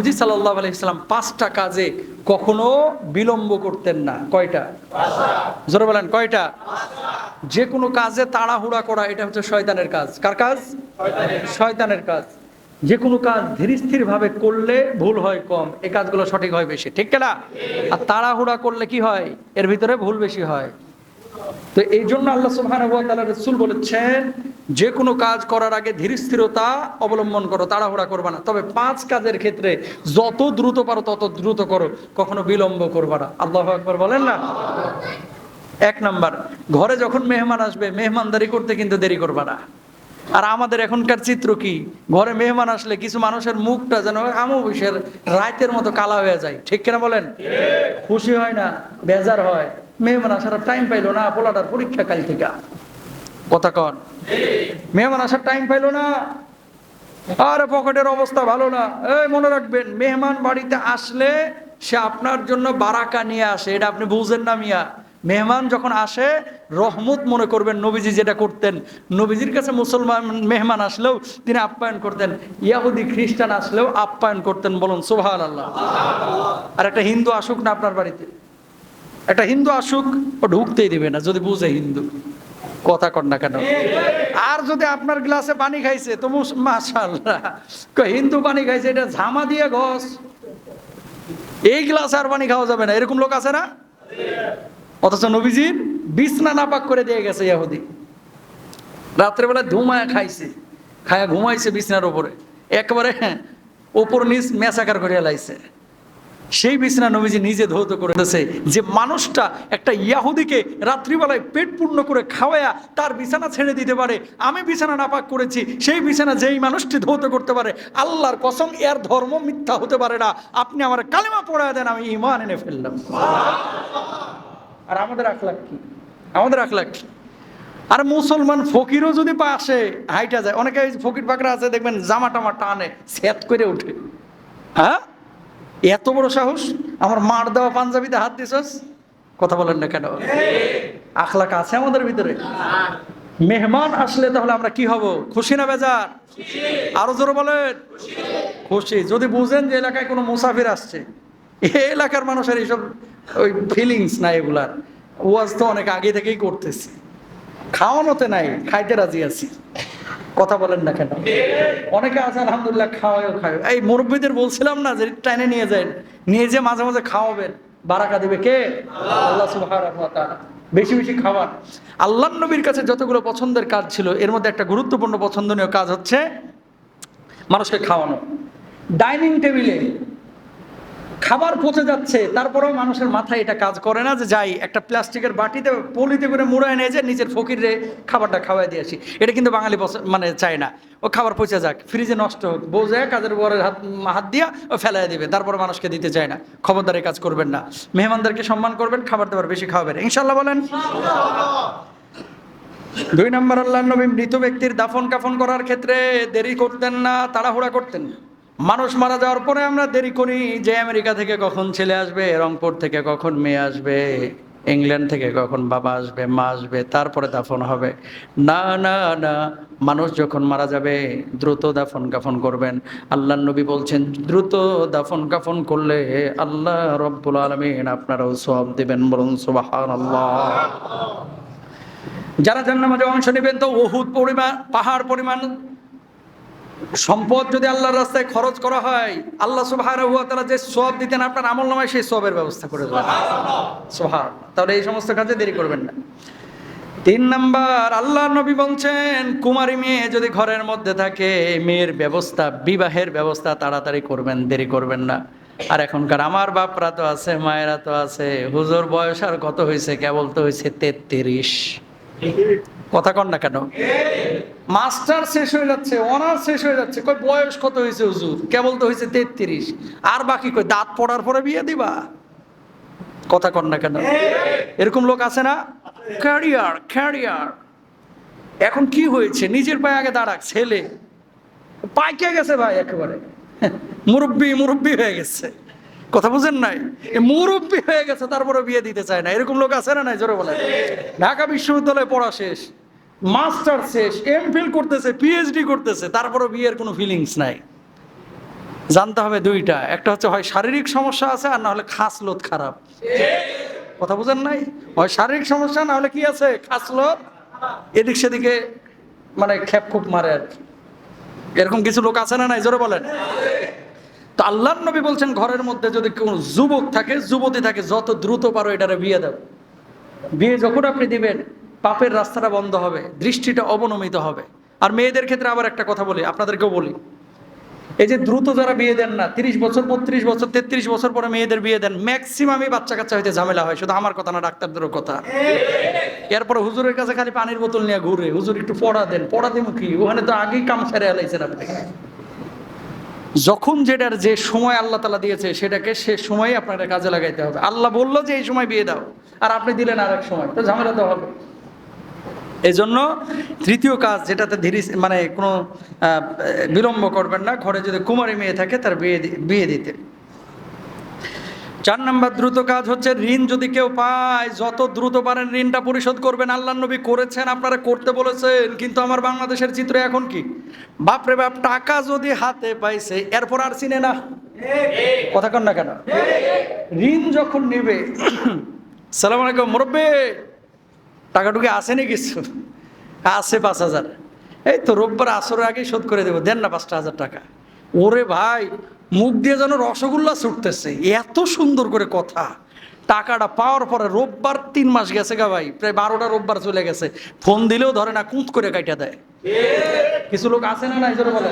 নবীজি সাল্লাল্লাহু আলাইহি সাল্লাম 5টা কাজে কখনো বিলম্ব করতেন না। কয়টা? 5টা। জোরে বলেন কয়টা? 5টা। যে কোনো কাজে তাড়াহুড়া করা এটা হচ্ছে শয়তানের কাজ। কার কাজ? শয়তানের কাজ। যে কোনো কাজ ধীর স্থির ভাবে করলে ভুল হয় কম, এই কাজগুলো সঠিক হয় বেশি, ঠিক না? আর তাড়াহুড়া করলে কি হয়? এর ভিতরে ভুল বেশি হয়। তো এই জন্য আল্লাহ সুবহানাহু ওয়া তাআলা রাসূল বলেছেন যে কোনো কাজ করার আগে ধীর স্থিরতা অবলম্বন করো, তাড়াহুড়া করবা না। তবে 5 কাজের ক্ষেত্রে যত দ্রুত পারো তত দ্রুত করো, কখনো বিলম্ব করবা না। আল্লাহু আকবার বলেন না। 1 নাম্বার, ঘরে যখন মেহমান আসবে মেহমানদারি করতে কিন্তু দেরি করবা না। আর আমাদের এখনকার চিত্র কি, ঘরে মেহমান আসলে কিছু মানুষের মুখটা যেন আমুবিশের রাতের মতো কালা হয়ে যায়, ঠিক কিনা বলেন? খুশি হয় না, বেজার হয়, মেহমান আসার টাইম পাইলো না, পোলাটার পরীক্ষা কাল থেকে। কথা কন, মেহমান আসার টাইম পাইলো না, আর পকেটের অবস্থা ভালো না। এই মনে রাখবেন, মেহমান বাড়িতে আসলে সে আপনার জন্য বারাকা নিয়ে আসে, এটা আপনি বুঝেন না মিয়া। মেহমান যখন আসে রহমত মনে করবেন। নবীজি যেটা করতেন, নবীজির কাছে মুসলমান মেহমান আসলেও তিনি আপ্যায়ন করতেন, ইহুদি খ্রিস্টান আসলেও আপ্যায়ন করতেন। বলুন সুবহানাল্লাহ। আর একটা হিন্দু আসুক না আপনার বাড়িতে, একটা হিন্দু আসুক, ও ঢুকতেই দিবে না যদি বুঝে হিন্দু। কথা কর না কেন? আর যদি আপনার গ্লাসে পানি খাইছে তো মাশাআল্লাহ, হিন্দু পানি খাইছে এটা ঝামা দিয়ে ঘষ, এই গ্লাসে আর পানি খাওয়া যাবে না, এরকম লোক আছে না? অথচ নবীজির বিছনা নাপাক করে দিয়ে গেছে ইহুদি। রাত্রেবেলা ধুমায় খাইছে, খায়া ঘুমাইছে বিছনার উপরে, একেবারে ওপর নিচ মেসাকার করে লাইছে। সেই বিছানা নবীজি নিজে ধৌত করেছে। যে মানুষটা একটা ইহুদিকে রাত্রিবেলায় পেট পূর্ণ করে খাওয়ায়া তার বিছানা ছেড়ে দিতে পারে, আমি বিছানা নাপাক করেছি, সেই বিছানা যেই মানুষটি ধৌত করতে পারে, আল্লাহর কসম এর ধর্ম মিথ্যা হতে পারে না। আপনি আমার কালেমা পড়ায় দেন, আমি ঈমান এনে ফেললাম। আর আমাদের আখলাক কি? আমাদের আখলাক কি? আর মুসলমান ফকিরও যদি পাশে হাইটা যায়, অনেকে ফকির পাকড়া আছে দেখবেন জামা টামা টানে সেট করে উঠে। হ্যাঁ, এত বড় সাহস, আমার মার দেওয়া পাঞ্জাবিতে হাত দিছস? কথা বলেন না কেন? আখলাক আছে আমাদের ভিতরে? মেহমান আসলে তাহলে আমরা কি হব? খুশি না বেজার? আরো জোরে বলেন খুশি। যদি বুঝেন যে এলাকায় কোনো মুসাফির আসছে, এই এলাকার মানুষের এইসব ওই ফিলিংস নাই, এগুলার ওয়াজ তো অনেক আগে থেকেই করতেছি, খাওয়ানোতে নাই, খাইতে রাজি আছি। কথা বলেন না কেন? অনেকে আছে আলহামদুলিল্লাহ খাওয়াও খায়। এই মুরব্বীদের বলছিলাম না যে টাইনে নিয়ে যায়, নিয়ে যে মাঝে মাঝে খাওয়াবেন, বারাকা দিবে কে? আল্লাহ সুবহানাহু ওয়া তাআলা। বেশি বেশি খাবার। আল্লাহর নবীর কাছে যতগুলো পছন্দের কাজ ছিল এর মধ্যে একটা গুরুত্বপূর্ণ পছন্দনীয় কাজ হচ্ছে মানুষকে খাওয়ানো। ডাইনিং টেবিলে খাবার পচে যাচ্ছে, তারপরেও মানুষের মাথায় এটা কাজ করে না যে যাই একটা প্লাস্টিকের বাটিতে পলিতে করে মুড়ায় নিয়ে যায় নিজের ফকিরে খাবারটা খাওয়াই দিয়ে আসি। এটা কিন্তু বাঙালি মানে চায় না। ও খাবার পচে যাক, ফ্রিজে নষ্ট হোক, বোঝে কাজের বরের হাত দিয়া ও ফেলাই দিবে, তারপরে মানুষকে দিতে চায় না। খবরদারি কাজ করবেন না। মেহমানদেরকে সম্মান করবেন, খাবার দাবার বেশি খাওয়াবেন, ইনশাল্লাহ বলেন। 2 নম্বর, আল্লাহর নবী মৃত ব্যক্তির দাফন কাফন করার ক্ষেত্রে দেরি করতেন না, তাড়াহুড়া করতেন না। মানুষ মারা যাওয়ার পরে আমরা দেরি করি যে আমেরিকা থেকে কখন ছেলে আসবে, রংপুর থেকে কখন মেয়ে আসবে, ইংল্যান্ড থেকে কখন বাবা আসবে, মা আসবে, তারপরে দাফন হবে। না না না, মানুষ যখন মারা যাবে দ্রুত দাফন কাফন করবেন। আল্লাহর নবী বলছেন দ্রুত দাফন কাফন করলে আল্লাহ রব্বুল আলামিন আপনারাও সওয়াব দিবেন। বলুন সুবহানাল্লাহ। যারা জান্নাতে অংশ নেবেন তো উহুদ পরিমাণ, পাহাড় পরিমাণ সম্পদ যদি আল্লাহর রাস্তায় খরচ করা হয়, আল্লাহ সুবহানাহু ওয়া তাআলা যে সওয়াব দিতেন আপনার আমলনামায়, সেই সওয়াবের ব্যবস্থা করে দেবেন। সুবহানাল্লাহ। তাহলে এই সমস্ত কাজে দেরি করবেন না। 3 নাম্বার, আল্লাহর নবী বলছেন কুমারী মেয়ে যদি ঘরের মধ্যে থাকে, মেয়ের ব্যবস্থা, বিবাহের ব্যবস্থা তাড়াতাড়ি করবেন, দেরি করবেন না। আর এখনকার আমার বাপরা তো আছে, মায়েরা তো আছে, হুজুর বয়স আর কত হয়েছে? কেবল তো হয়েছে 33। কথা কন না কেন? মাস্টার শেষ হয়ে যাচ্ছে, অনার্স শেষ হয়ে যাচ্ছে, কই বয়স কত হয়েছে হুজুর? কেবল তো হয়েছে 33। আর বাকি কই দাঁত পড়ার পরে বিয়ে দিবা? কথা কন না কেন? এরকম লোক আছে না? ক্যারিয়ার ক্যারিয়ার, এখন কি হয়েছে? নিজের পায়ে আগে দাঁড়াক, ছেলে পাইকে গেছে ভাই, একেবারে মুরব্বি মুরব্বি হয়ে গেছে। কথা বুঝেন নাই? মুরব্বি হয়ে গেছে তারপরে বিয়ে দিতে চায় না। এরকম লোক আছে না নাই? জোরে বলে। ঢাকা বিশ্ববিদ্যালয়ে পড়া শেষ, মাস্টার শেষ, এমফিল করতেছে, পিএইচডি করতেছে, তারপরে বিয়ের কোনো ফিলিংস নাই। জানতে হবে দুইটা, একটা হচ্ছে হয় শারীরিক সমস্যা আছে আর না হলে খাসলত খারাপ। কথা বুঝেন নাই? হয় শারীরিক সমস্যা, না হলে কি আছে, খাসলত এদিক সেদিকে মানে খেপ খুব মারে আর কি। এরকম কিছু লোক আছে না নাই, জোরে বলেন। তো আল্লাহর নবী বলছেন ঘরের মধ্যে যদি কোন যুবক থাকে, যুবতী থাকে, যত দ্রুত পারো এটারে বিয়ে দাও। বিয়ে যখন আপনি দিবেন পাপের রাস্তাটা বন্ধ হবে, দৃষ্টিটা অবনমিত হবে। আর মেয়েদের ক্ষেত্রে আবার একটা কথা বলি, আপনাদেরকেও বলি, এই যে দ্রুত যারা বিয়ে দেন না, 30 বছর 32 বছর 33 বছর পরে মেয়েদের বিয়ে দেন, ম্যাক্সিমামই বাচ্চা কাচ্চা হইতে ঝামেলা হয়। শুধু আমার কথা না, ডাক্তারদেরও কথা। এরপরে হুজুরের কাছে খালি পানির বোতল নিয়ে ঘুরে, হুজুর একটু পড়া দেন, পড়া দিব কি, ওখানে তো আগেই কাম সেরে এলাইছেন আপনি। যখন যেটার যে সময় আল্লাহ তাআলা দিয়েছে সেটাকে সে সময় আপনাকে কাজে লাগাইতে হবে। আল্লাহ বললো যে এই সময় বিয়ে দাও, আর আপনি দিলেন আরেক সময়, তো ঝামেলা তো হবে। এই জন্য তৃতীয় কাজ, যেটাতে ধীরে মানে কোনো বিলম্ব করবেন না, ঘরে যদি কুমারী মেয়ে থাকে তার বিয়ে দিতে। 4 নম্বর দ্রুত কাজ হচ্ছে ঋণ যদি কেউ পায়, যত দ্রুত পারেন ঋণটা পরিশোধ করবেন। আল্লাহর নবী করেছেন, আপনারা করতে বলেছেন, কিন্তু আমার বাংলাদেশের চিত্র এখন কি, বাপরে বাপ, টাকা যদি হাতে পাইছে এরপর আর চিনে না। কথা কন না কেন? ঋণ যখন নিবে, সালাম আলাইকুম মুরব্বি, টাকাটুকি আছে নি কিছু? আছে 5,000, এই তো রোববার আসরের আগেই শোধ করে দেবো, দেন না 5,000 টাকা। ওরে ভাই, মুখ দিয়ে যেন রসগোল্লা ছুটতেছে, এত সুন্দর করে কথা। টাকাটা পাওয়ার পরে রোববার 3 মাস গেছে গা ভাই, প্রায় 12টা রোববার চলে গেছে, ফোন দিলেও ধরে না, কুঁত করে কাইটা দেয়। কিছু লোক আছে না নাই, জোরে বলে।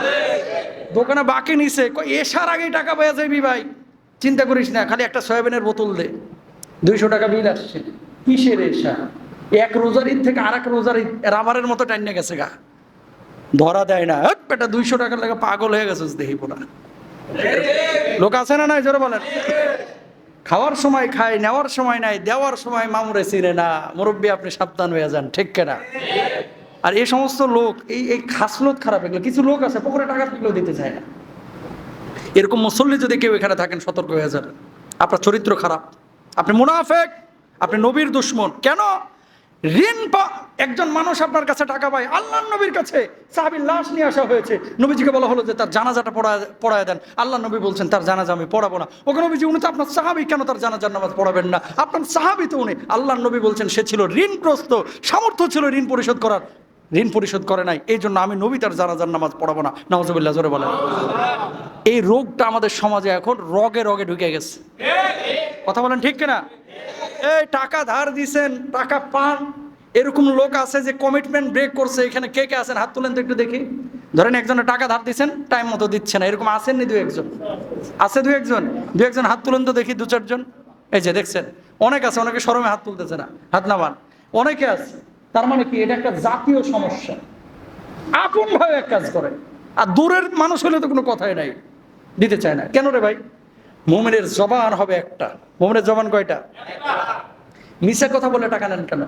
দোকানে বাকি নিছে, এসার আগেই টাকা পেয়ে যাবি ভাই, চিন্তা করিস না, খালি একটা সয়াবিনের বোতল দে, 200 টাকা বিল আসছে। কিসের এসা? এক রোজার ঈদ থেকে আরেক রোজার ঈদ রাবারের মতো টাইনে গেছে গা, ধরা দেয় না। বেটা 200 টাকার লাগে পাগল হয়ে গেছে দেখি পোড়া। লোক আছে না নাই, জোরে বলেন। খাওয়ার সময় খায়, নেওয়ার সময় নাই, দেওয়ার সময় মামুরে চিনে না। মুরব্বী আপনি সাবধান হয়ে যান, ঠিক কেনা? আর এই সমস্ত লোক, এই খাসলত খারাপ। এগুলো কিছু লোক আছে পকেটে টাকা থাকলেও দিতে চায় না। এরকম মুসল্লি যদি কেউ এখানে থাকেন, সতর্ক হয়ে যান, আপনার চরিত্র খারাপ, আপনি মুনাফেক, আপনি নবীর দুশমন। কেন? ঋণ একজন মানুষ আপনার কাছে টাকা পায়, আল্লাহর নবীর কাছে সাহাবীর লাশ নিয়ে আসা হয়েছে, নবীজিকে বলা হলো যে তার জানাজাটা পড়ায় দেন। আল্লাহ নবী বলছেন তার জানাজা আমি পড়াবো না। ওকে নবীজি, উনি তো আপনার সাহাবী, কেন তার জানাজার নামাজ পড়াবেন না? আপনার সাহাবী তো উনি। আল্লাহর নবী বলছেন সে ছিল ঋণগ্রস্ত, সামর্থ্য ছিল ঋণ পরিশোধ করার, ঋণ পরিশোধ করে নাই, এই জন্য আমি নবী তার জানাজার নামাজ পড়াবো না। নাউজুবিল্লাহ, জোরে বলেন। এই রোগটা আমাদের সমাজে এখন রগে রগে ঢুকে গেছে। কথা বলেন, ঠিক কিনা? এই টাকা ধার দিছেন, টাকা পান, এরকম লোক আছে যে কমিটমেন্ট ব্রেক করছে। এখানে কে কে আছেন, হাত তুলেন তো একটু দেখি। ধরেন একজনের টাকা ধার দিচ্ছেন, টাইম মতো দিচ্ছে না, এরকম আসেননি 2-1 জন? আছে 2-1 জন হাত তুলেন তো দেখি, 2-4 জন। এই যে দেখছেন, অনেক আছে, অনেকে শরমে হাত তুলতেছে না, হাত নামান। অনেকে আছে। তার মানে কি, এটা একটা জাতীয় সমস্যা। আপন ভাবে এক কাজ করে, আর দূরের মানুষ হলে তো কোনো কথাই নাই, দিতে চায় না। কেন রে ভাই? মুমিনের জবান হবে একটা। মুমিনের জবান কয়টা? মিছা কথা বলে টাকা নেন কেন?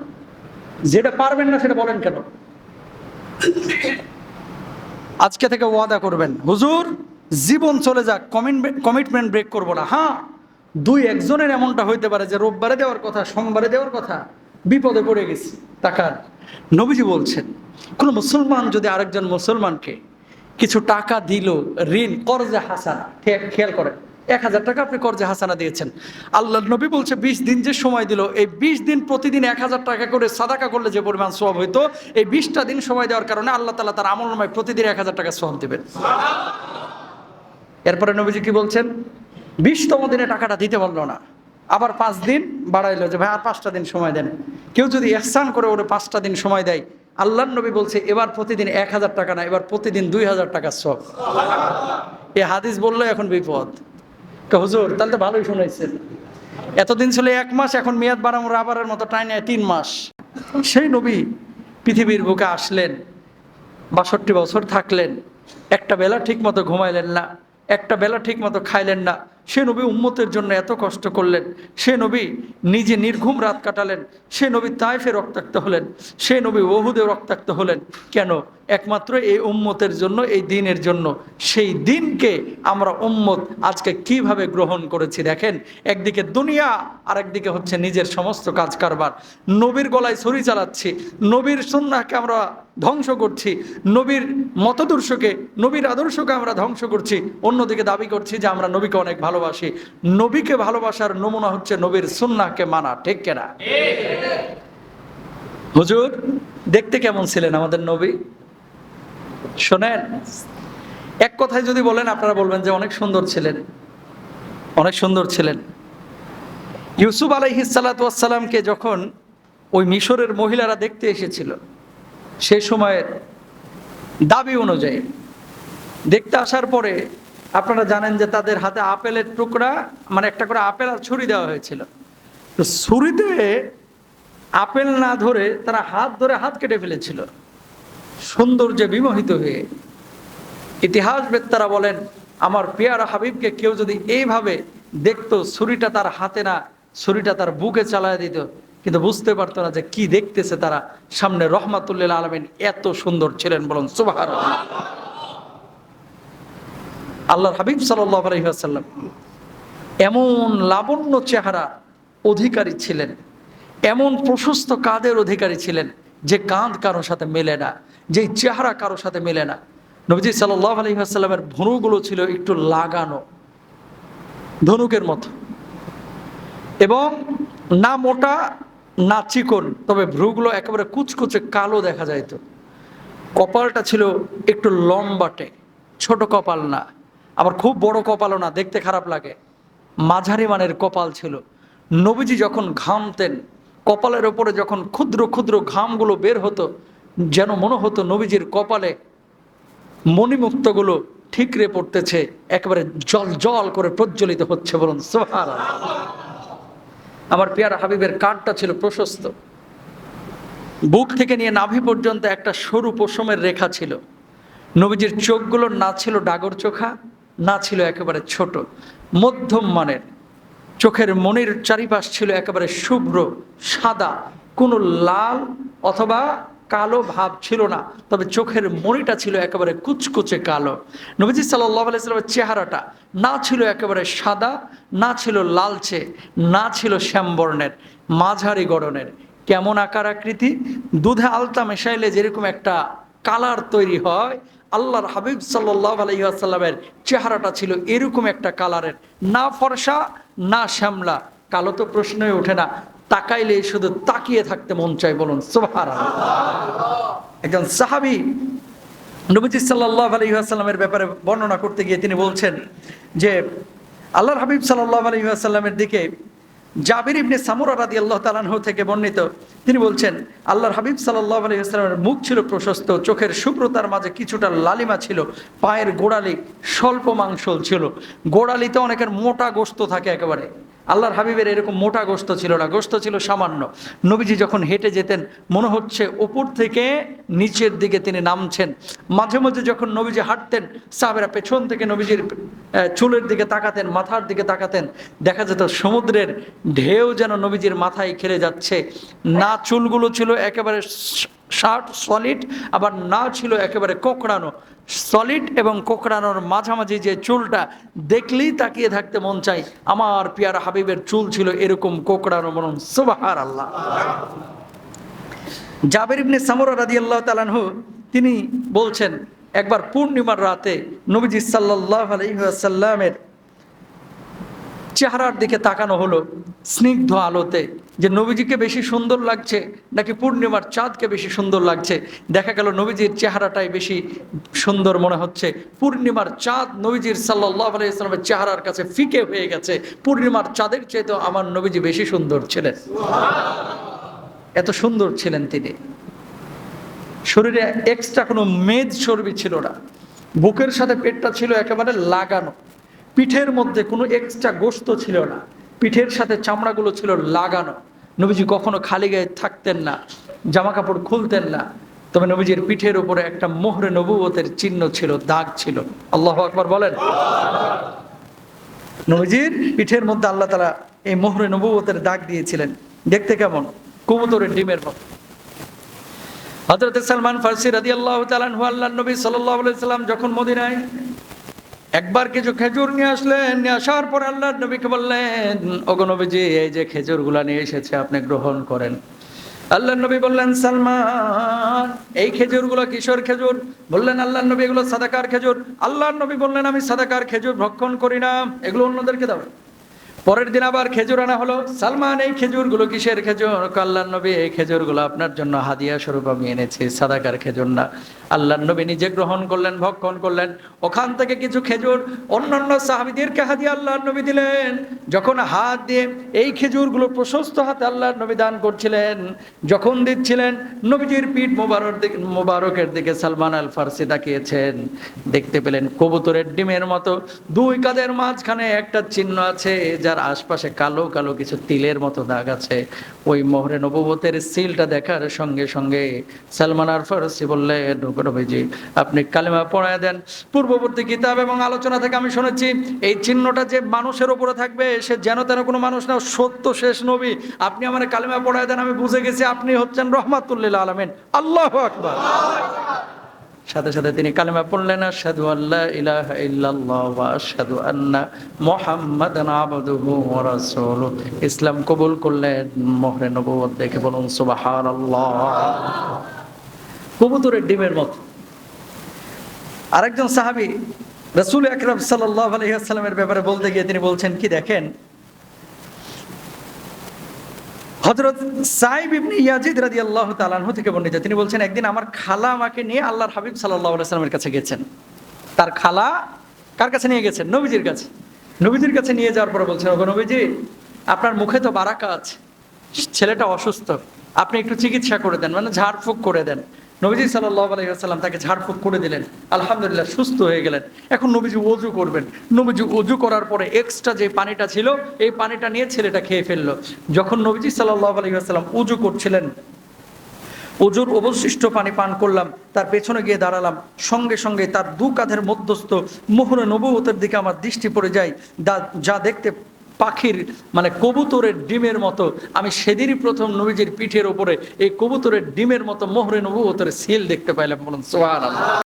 যেটা পারবেন না সেটা বলেন কেন? আজকে থেকে ওয়াদা করবেন, হুজুর জীবন চলে যাক, কমিটমেন্ট ব্রেক করবো না। হ্যাঁ, 2-1 জনের এমনটা হইতে পারে যে রোববারে দেওয়ার কথা, সোমবারে দেওয়ার কথা, বিপদে পড়ে গেছি টাকার। নবীজি বলছেন, কোনো মুসলমান যদি আরেকজন মুসলমানকে কিছু টাকা দিল, ঋণ, কর্জে হাসানা, খেয়াল করেন, 1000 টাকা আপনি কর্জে হাসানা দিয়েছেন, আল্লাহ নবী বলছে 20 দিন যে সময় দিল, এই 20 দিন প্রতিদিন 1000 টাকা করে সাদাকা করলে যে পরিমাণ সওয়াব হইতো, এই 20টা দিন সময় দেওয়ার কারণে আল্লাহ তাআলা তার আমলনামায় প্রতিদিন 1000 টাকা সওয়াব দিবেন। এরপরে নবীজি কি বলছেন? 20তম দিনে টাকাটা দিতে পারলো না, আবার 5 দিন বাড়াইলো, যে ভাই আর 5টা দিন সময় দেন। কেউ যদি ইহসান করে ওরে 5টা দিন সময় দেয়, আল্লাহর নবী বলছে এবার প্রতিদিন 1000 টাকা না, এবার প্রতিদিন 2000 টাকা সওয়াব। এই হাদিস বললো এখন বিপদ। হুজুর তাহলে তো ভালোই শুনাইছেন, এতদিন ছিল 1 মাস, এখন মেয়াদ বাড়ানো রাবারের মতো টাইনে 3 মাস। সেই নবী পৃথিবীর বুকে আসলেন, 62 বছর থাকলেন, একটা বেলা ঠিক মতো ঘুমাইলেন না, একটা বেলা ঠিক মতো খাইলেন না। সে নবী উম্মতের জন্য এত কষ্ট করলেন, সে নবী নিজে নির্ঘুম রাত কাটালেন, সে নবী তায়েফে রক্তাক্ত হলেন, সে নবী ওহুদে রক্তাক্ত হলেন। কেন? একমাত্র এই উম্মতের জন্য, এই দিনের জন্য। সেই দিনকে আমরা উম্মত আজকে কিভাবে গ্রহণ করেছি দেখেন। একদিকে দুনিয়া, আর একদিকে হচ্ছে নিজের সমস্ত কাজ কারবার। নবীর গলায় ছুরি চালাচ্ছি, নবীর সুন্নাহকে আমরা ধ্বংস করছি, নবীর মতদর্শকে, নবীর আদর্শকে আমরা ধ্বংস করছি। অন্যদিকে দাবি করছি যে আমরা নবীকে অনেক ভালোবাসি। নবীকে ভালোবাসার নমুনা হচ্ছে নবীর সুন্নাহকে মানা, ঠিক কিনা? হুজুর দেখতে কেমন ছিলেন আমাদের নবী? শোনেন, এক কথায় যদি বলেন আপনারা বলবেন যে অনেক সুন্দর ছিলেন, অনেক সুন্দর ছিলেন। ইউসুফ আলাইহিস সালাতু ওয়াস সালামকে যখন ওই মিশরের মহিলারা দেখতে এসেছিল, সেই সময়ের দাবি অনুযায়ী দেখতে আসার পরে আপনারা জানেন যে তাদের হাতে আপেলের টুকরা, মানে একটা করে আপেল আর ছুরি দেওয়া হয়েছিল। তো ছুরিতে আপেল না ধরে তারা হাত ধরে হাত কেটে ফেলেছিল সৌন্দর্যে বিমোহিত হয়ে। ইতিহাসবেত্তারা বলেন, আমার পেয়ারা হাবিবকে কেউ যদি এইভাবে দেখতো, ছুরিটা তার হাতে না, ছুরিটা তার বুকে চালায় দিত, কিন্তু বুঝতে পারতো না যে কি দেখতেছে তারা। সামনে রহমাতুল্লিল আলামিন এত সুন্দর ছিলেন, বলুন সুবহানাল্লাহ। আল্লাহর হাবিব সাল্লাল্লাহু আলাইহি ওয়াসাল্লাম এমন লাবণ্য চেহারা অধিকারী ছিলেন, এমন প্রশস্ত কাঁধের অধিকারী ছিলেন যে কাঁধ কারোর সাথে মেলে না, যে চেহারা কারোর সাথে মেলে না। নবীজি সাল্লাল্লাহু আলাইহি ওয়াসাল্লামের ভ্রুগুলো ছিল একটু লাগানো ধনুকের মতো, এবং না মোটা না চিকন, তবে ভ্রুগুলো একেবারে কুচকুচে কালো দেখা যাইত। কপালটা ছিল একটু লম্বাটে, ছোট কপাল না, আবার খুব বড় কপালও না, দেখতে খারাপ লাগে, মাঝারি মানের কপাল ছিল। নবীজি যখন ঘামতেন, কপালের ওপরে যখন ক্ষুদ্র ক্ষুদ্র ঘামগুলো বের হতো, যেন মনে হতো নবীজির কপালে মণিমুক্তগুলো ঠিকরে পড়তেছে, একেবারে জল জল করে প্রজ্বলিত হচ্ছে, বলুন সুবহানাল্লাহ। আমার পেয়ারা হাবিবের কাঁধটা ছিল প্রশস্ত, বুক থেকে নিয়ে নাভি পর্যন্ত একটা সরু পশমের রেখা ছিল। নবীজির চোখগুলো না ছিল ডাগর চোখা, না ছিল একেবারে ছোট, মধ্যম মানের। চোখের মনির চারিপাশ ছিল একেবারে শুভ্র সাদা, কোনো লাল অথবা কালো ভাব ছিল না, তবে চোখের মনিটা ছিল একেবারে কুচকুচে কালো। নবীজি সাল্লাল্লাহু আলাইহি ওয়াসাল্লামের চেহারাটা না ছিল একেবারে সাদা, না ছিল লালচে, না ছিল শ্যামবর্ণের, মাঝারি গড়নের। কেমন আকার আকৃতি? দুধে আলতা মেশাইলে যেরকম একটা কালার তৈরি হয়, আল্লাহর হাবিব সাল্লাল্লাহু আলাইহি ওয়াসাল্লামের চেহারাটা ছিল এরকম একটা কালারের, না ফর্সা না শ্যামলা, কালো তো প্রশ্নই ওঠে না, তাকাইলে শুধু তাকিয়ে থাকতে মন চায়, বলুন সুবহানাল্লাহ। একজন সাহাবী নবীজি সাল্লাল্লাহু আলাইহি ওয়াসাল্লামের ব্যাপারে বর্ণনা করতে গিয়ে তিনি বলছেন যে আল্লাহর হাবিব সাল্লাল্লাহু আলাইহি ওয়াসাল্লামের দিকে জাবির ইবনে সামুরা রাদিয়াল্লাহু তাআলা আনহু থেকে বর্ণিত, তিনি বলছেন আল্লাহর হাবিব সাল্লাল্লাহু আলাইহি ওয়াসাল্লামের মুখ ছিল প্রশস্ত, চোখের শুভ্রতার মাঝে কিছুটা লালিমা ছিল, পায়ের গোড়ালি স্বল্প মাংসল ছিল। গোড়ালিতে অনেকের মোটা গোশত থাকে একেবারে, আল্লাহর হাবিবের এরকম মোটা গোশত ছিল না, গোশত ছিল সামান্য। নবীজি যখন হেঁটে যেতেন মনে হচ্ছে উপর থেকে নিচের দিকে তিনি নামছেন। মাঝে মাঝে যখন নবীজি হাঁটতেন, সাহাবেরা পেছন থেকে নবীজির চুলের দিকে তাকাতেন, মাথার দিকে তাকাতেন, দেখা যেত সমুদ্রের ঢেউ যেন নবীজির মাথায় খেলে যাচ্ছে। না চুলগুলো ছিল একেবারে শার্ট সলিড, আবার না ছিল একেবারে কোঁকড়ানো। সলিড এবং কোঁকড়ানোর মাঝামাঝি যে চুলটা, দেখলেই তাকিয়ে থাকতে মন চাই। আমার পেয়ারা হাবিবের চুল ছিল এরকম কোঁকড়ানো, বলুন সুবহানাল্লাহ। জাবির ইবনে সামুরা রাদিয়াল্লাহু তাআলা আনহু তিনি বলছেন, একবার পূর্ণিমার রাতে নবীজি সাল্লাল্লাহু আলাইহি ওয়াসাল্লামের চেহারার দিকে তাকানো হলো স্নিগ্ধ আলোতে, যে নবীজিকে বেশি সুন্দর লাগছে নাকি পূর্ণিমার চাঁদকে বেশি সুন্দর লাগছে। দেখা গেল নবীজির চেহারাটাই বেশি সুন্দর মনে হচ্ছে। পূর্ণিমার চাঁদ নবীজির সাল্লাল্লাহু আলাইহি ওয়াসাল্লামের চেহারার কাছে ফিকে হয়ে গেছে। পূর্ণিমার চাঁদের চাইতে আমার নবীজি বেশি সুন্দর ছিলেন, এত সুন্দর ছিলেন তিনি। শরীরে এক্সট্রা কোনো মেদ চর্বি ছিল না, বুকের সাথে পেটটা ছিল একেবারে লাগানো, পিঠের মধ্যে কোনো এক্সট্রা গোশত ছিল না, পিঠের সাথে চামড়াগুলো ছিল লাগানো। নবীজি কখনো খালি গায়ে থাকতেন না, জামা কাপড় খুলতেন না, তবে নবীজির পিঠের উপরে একটা মোহরে নবুয়তের চিহ্ন ছিল, দাগ ছিল। আল্লাহু আকবার বলেন। নবীজির পিঠের মধ্যে আল্লাহ তাআলা এই মোহরে নবুয়তের দাগ দিয়েছিলেন। দেখতে কেমন? কবুতরের ডিমের মতো। হযরত সালমান ফারসি রাদিয়াল্লাহু তাআলা আনহু আল্লাহর নবী সাল্লাল্লাহু আলাইহি সাল্লাম যখন মদিনায় একবার কিছু খেজুর নিয়ে আসলেন, নিয়ে আসার পর আল্লাহর নবীকে বললেন, ওগো নবীজি, এই যে খেজুরগুলা নিয়ে এসেছে আপনি গ্রহণ করেন। আল্লাহর নবী বললেন, সালমান, এই খেজুরগুলো কিসের খেজুর? বললেন আল্লাহর নবী, এগুলো সাদাকার খেজুর। আল্লাহর নবী বললেন, আমি সাদাকার খেজুর ভক্ষণ করি না, এগুলো অন্যদেরকে দাও। পরের দিন আবার খেজুর আনা হলো। সালমান, এই খেজুরগুলো কিসের খেজুর? আল্লাহর নবী, এই খেজুরগুলো আপনার জন্য হাদিয়া স্বরূপ আমি এনেছি, সাদাকার খেজুর না। আল্লাহর নবী নিজে গ্রহণ করলেন, ভক্ষণ করলেন। ওখান থেকে কিছু খেজুর অন্যান্য সাহাবীদেরকে হাদিয়া আল্লাহর নবী দিলেন। যখন হাত দিয়ে এই খেজুরগুলো প্রশস্ত হাতে আল্লাহর নবী দান করছিলেন, যখন দিচ্ছিলেন, নবীজির পিঠ মোবারকের দিকে সালমান আল ফারসি তাকিয়েছেন। দেখতে পেলেন কবুতরের ডিমের মতো দুই কাঁধের মাঝখানে একটা চিহ্ন আছে, যার আশপাশে কালো কালো কিছু তিলের মতো দাগ আছে। ওই মোহরে নবুবতের সিলটা দেখার সঙ্গে সঙ্গে সালমান আল ফারসি বললেন, নবীজি, আপনি কালেমা পড়ায় দেন। পূর্ববর্তী কিতাব এবং আলোচনা থেকে আমি শুনেছি, এই চিহ্নটা যে মানুষের উপরে থাকবে সে যেন তেন কোনো মানুষ না, সত্য শেষ নবী। আপনি আমার কালেমা পড়ায় দেন, আমি বুঝে গেছি আপনি হচ্ছেন রহমাতুল লিল আলামিন। আল্লাহু আকবার। সাথে সাথে তিনি কালেমা পড়লেন, আশহাদু আল্লা ইলাহা ইল্লাল্লাহ ওয়া আশহাদু আন্না মুহাম্মাদান আবদুহু ওয়া রাসূলুহু। ইসলাম কবুল করলেন। মোহরে নবুয়ত দেখে বলুন সুবহানাল্লাহ। কবুতরের ডিমের মতো। আরেকজন সাহাবী রাসূল আকরাম সাল্লাল্লাহু আলাইহি ওয়াসাল্লামের ব্যাপারে বলতে গিয়ে তিনি বলছেন কি দেখেন, হযরত সাইব ইবনে ইয়াজিদ রাদিয়াল্লাহু তাআলা আনহু থেকে বর্ণিত, তিনি বলছেন, একদিন আমার খালা আমাকে নিয়ে আল্লাহর হাবিব সাল্লাল্লাহু আলাইহি ওয়াসাল্লামের কাছে গেছেন। তার খালা কার কাছে নিয়ে গেছেন? নবীজির কাছে। নবীজির কাছে নিয়ে যাওয়ার পরে বলছেন, ওগো নবীজি, আপনার মুখে তো বারাকা আছে, ছেলেটা অসুস্থ, আপনি একটু চিকিৎসা করে দেন, মানে ঝাড়ফুঁক করে দেন। নবীজি সাল্লাল্লাহু আলাইহি ওয়াসাল্লাম তাকে ঝাড়ফুঁক করে দিলেন, আলহামদুলিল্লাহ সুস্থ হয়ে গেলেন। এখন নবীজি ওযু করবেন। নবীজি ওযু করার পরে এক্সট্রা যে পানিটা ছিল এই পানিটা নিয়ে ছেলেটা খেয়ে ফেললো। যখন নবীজি সাল্লাল্লাহু আলাইহি ওয়াসাল্লাম ওযু করছিলেন, ওযুর অবশিষ্ট পানি পান করলাম, তার পেছনে গিয়ে দাঁড়ালাম, সঙ্গে সঙ্গে তার দু কাঁধের মধ্যস্থ মোহরে নবুয়তের দিকে আমার দৃষ্টি পড়ে যায়, যা দেখতে পাখির মানে কবুতরের ডিমের মতো। আমি সেদিনই প্রথম নবীজির পিঠের উপরে এই কবুতরের ডিমের মতো মোহরে নবুয়তের সিল দেখতে পাইলাম। বলুন সুবহানাল্লাহ।